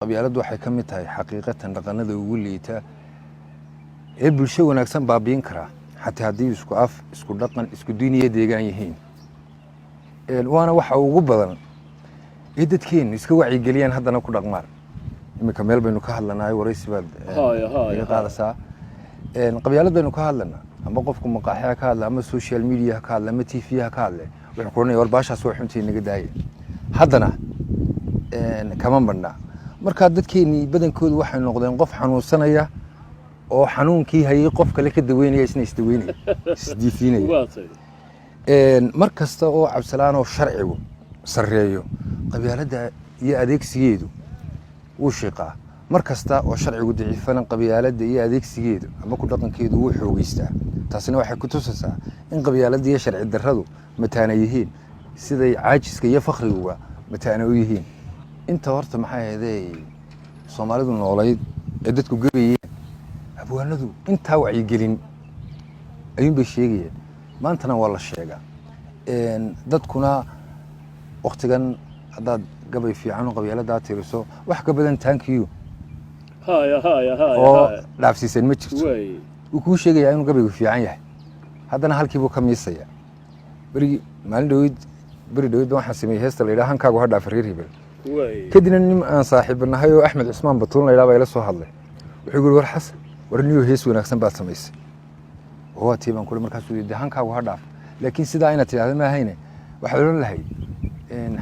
qabyaaladdu waxay ka mid tahay xaqiiqatan dhaqanada ugu liita ee bulsho wanaagsan baabiin karaa xataa haddii isku af isku dhaqan isku diiniya deegaan yihiin waana waxa ugu badan ee dadkeenu iska wacyigeliyaan haddana ku dhaqmaan iminka meel baynu ka hadlanahay waraysi baad iga qaadasaa qabyaalad baynu ka hadlanaa ama qofku maqaaxya ka hadla ama social media ka hadla ama tv ka hadle wuxuu ku oranaya war baashaas waa xuntii naga daaya haddana kama badna markaa dadkeennii badankoodu waxay noqdeen qof xanuunsanaya oo xanuunkii hayay qof kale ka daweynaya isna isdaweynaya isdiifiinaya mar kasta oo cabsalaan oo sharcigu sarreeyo qabyaaladda iyo adeegsigeedu wuu shiiqaa mar kasta oo sharcigu daciifana qabyaaladda iyo adeegsigeedu ama ku dhaqankeedu wuu xoogeystaa taasina waxay ku tusaysaa in qabyaaladda iyo sharci darradu mataana yihiin siday caajiska iyo fakhriguga mataana u yihiin inta horta maxay ahaydee soomaalidu noolayd ee dadku gabayeen abwaanadu intaa wacyigelin ayuun bay sheegayeen maantana waa la sheegaa dadkuna waktigan haddaad gabay fiican oo qabyaaladdaa tiriso wax ka badan taankiyu oo dhaafsiisan ma jirto wuu kuu sheegayaa inuu gabaygu fiican yahay haddana halkiibuu ka miisaya beri dhaweyd waxaan sameeyey heesta la yidhaha hankaagu ha dhaafa reer hebel kadibna nin aan saaxiiba nahay oo axmed cusmaan batuun la yidhaha baa ila soo hadlay wuxuu yidhi war xasan war niyo hees wanaagsan baad samaysay oo waa tii baan kule markaasuu yidhi hankaagu ha dhaaf laakiin sidaa inaad tidhahda ma ahayne waxaad odhan lahayd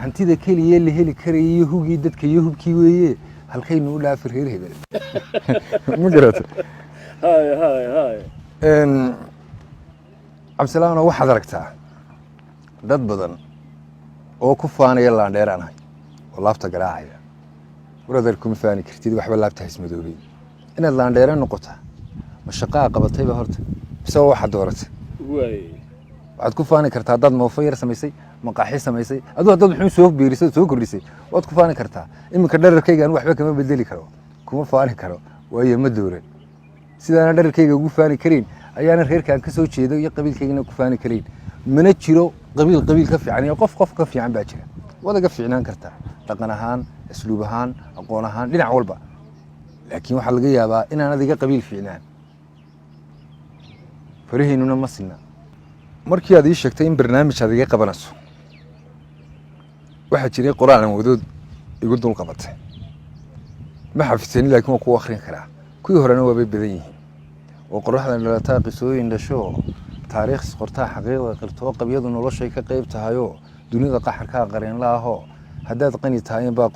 hantida keliya la heli karaya iyo hugii dadka iyo hubkii weeye halkaynu u dhaafi reer hebel ma garata cabdisalaano waxaad aragtaa dad badan oo ku faanaya laandheeraanahay oo laabta garaacaya waradeer kuma faani kartid waxba laabta ismadoobay inaad laandheera noqotaa ma shaqaa qabatayba horta mise waxaad dooratay waxaad ku faani kartaa haddaad moofo yar samaysay maqaaxi samaysay aduu haddaad wuxuu soo biirisay soo kordhisay waad ku faani kartaa iminka dhararkayga anu waxba kama bedeli karo kuma faani karo waayo ma dooran sidaana dhararkayga ugu faani karayn ayaana reerkaan ka soo jeedo iyo qabiilkaygana ku faani karayn mana jiro qabiil ka fiican iyo qof ka fiican baa jira waad aga fiicnaan kartaa dhaqan ahaan asluub ahaan aqoon ahaan dhinac walba laakiin waxaa laga yaabaa inaan adiga qabiil fiicnaan faraheynuna ma sinna markii aad ii sheegtay in barnaamij aad iga qabanayso waxaa jiray qoraalan wadood igu dul qabatay ma xafidsanin laakiin waa ku akhrin karaa kuwii horena waabay badan yihiin oo qoraxdan dhalataa qisooyin dhasho taariikh qortaa xaqiiqda qirtoo qabyadu noloshay ka qayb tahayoo dunida qaxarkaa qareen laahoo haddaad qani tahay inbaa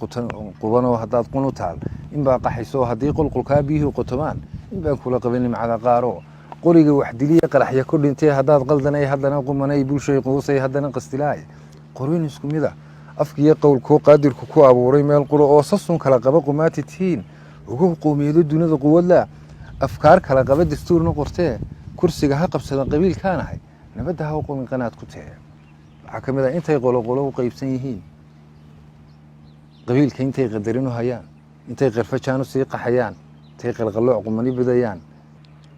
qubanoo haddaad qun u taal inbaa qaxaysoo haddii qulqulkaa biyuhu qotomaan inbaan kula qabin nimcada qaaroo qoriga waxdiliya qaraxya ku dhintay haddaad qaldanay haddana qumanay bulshay quusay haddana qastilaay qorin isku mid ah afkiiyo qowlkoo qaadirku ku abuuray meel quro oo sasun kala qaba qumaati tihiin ugu qowmiyado dunida quwadla afkaar kala qaba dastuurna qortee kursiga ha qabsada qabiilkaanahay nabadda ha u qomin qanaad ku tee waxaa ka mid ah intay qoloqolo u qaybsan yihiin qabiilka intay qadarin u hayaan intay qarfajaan u sii qaxayaan intay qalqallooc qumani badayaan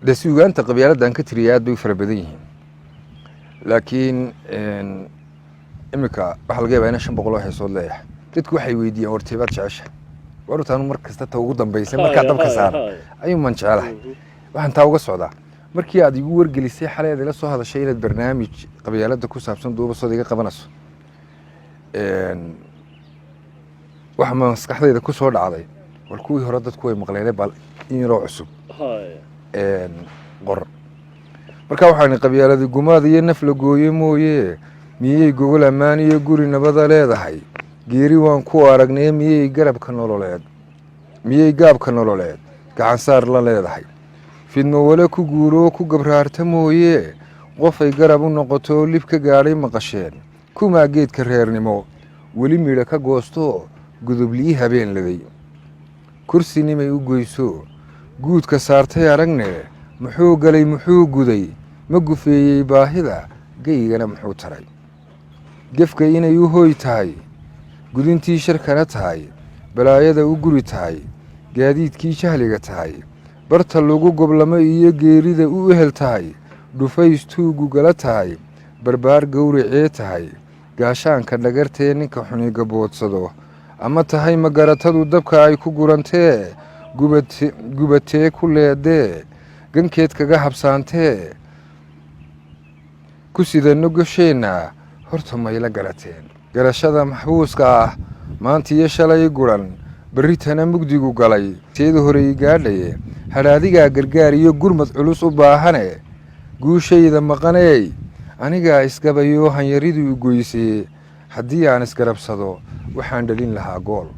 dasuugaanta qabyaaladdan ka tiriya aad bay u fara badan yihiin laakiin iminka waxaa laga yaabaa ina 500 oo heesood leeyahay dadku waxay weydiiyaan warteebaad jecesha warutaanu mar kasta ta ugu dambaysay markaa dabka saara ayuun man jecelahay waxaan taa uga socdaa markii aad igu wargelisay xalay aad ila soo hadashay inaad barnaamij qabyaaladda ku saabsan duubasood iga qabanayso waxa maskaxdayda ku soo dhacday war kuwii hore dadku way maqleene bal in yaroo cusub qor markaa waxaan qabyaaladii gumaad iyo naf la gooye mooye miyay gogol ammaan iyo guri nabada leedahay geeri waan ku aragnay miyay gaabka nololeed gacan saar la leedahay fidmo wala ku guuro ku gabraarta mooye qofay garab u noqoto lib ka gaadhay maqasheen kumaa geedka reernimo weli midha ka goosto gudublii habeen laday kursinimay u goyso guudka saartay aragne muxuu galay muxuu guday ma gufeeyey baahida geygana muxuu taray gefka inay u hooy tahay gudintii sharkana tahay balaayada u guri tahay gaadiidkii jahliga tahay barta lagu goblamo iyo geerida u ehel tahay dhufays tuugu gala tahay barbaar gowracee tahay gaashaanka dhagartee ninka xuni gaboodsado ama tahay magaratadu dabka ay ku gurantee gubatee ku leedee gankeed kaga habsaantee ku sidano gosheenna horta mayla garateen garashada maxbuuska ah maanta iyo shalay guran berritana mugdigu galay teeda hore i gaadhaye hadhaadigaa gargaar iyo gurmad culus u baahane guushayda maqaneey anigaa isgabayoo hanyaridu i goysee haddii aan isgarabsado waxaan dhalin lahaa gool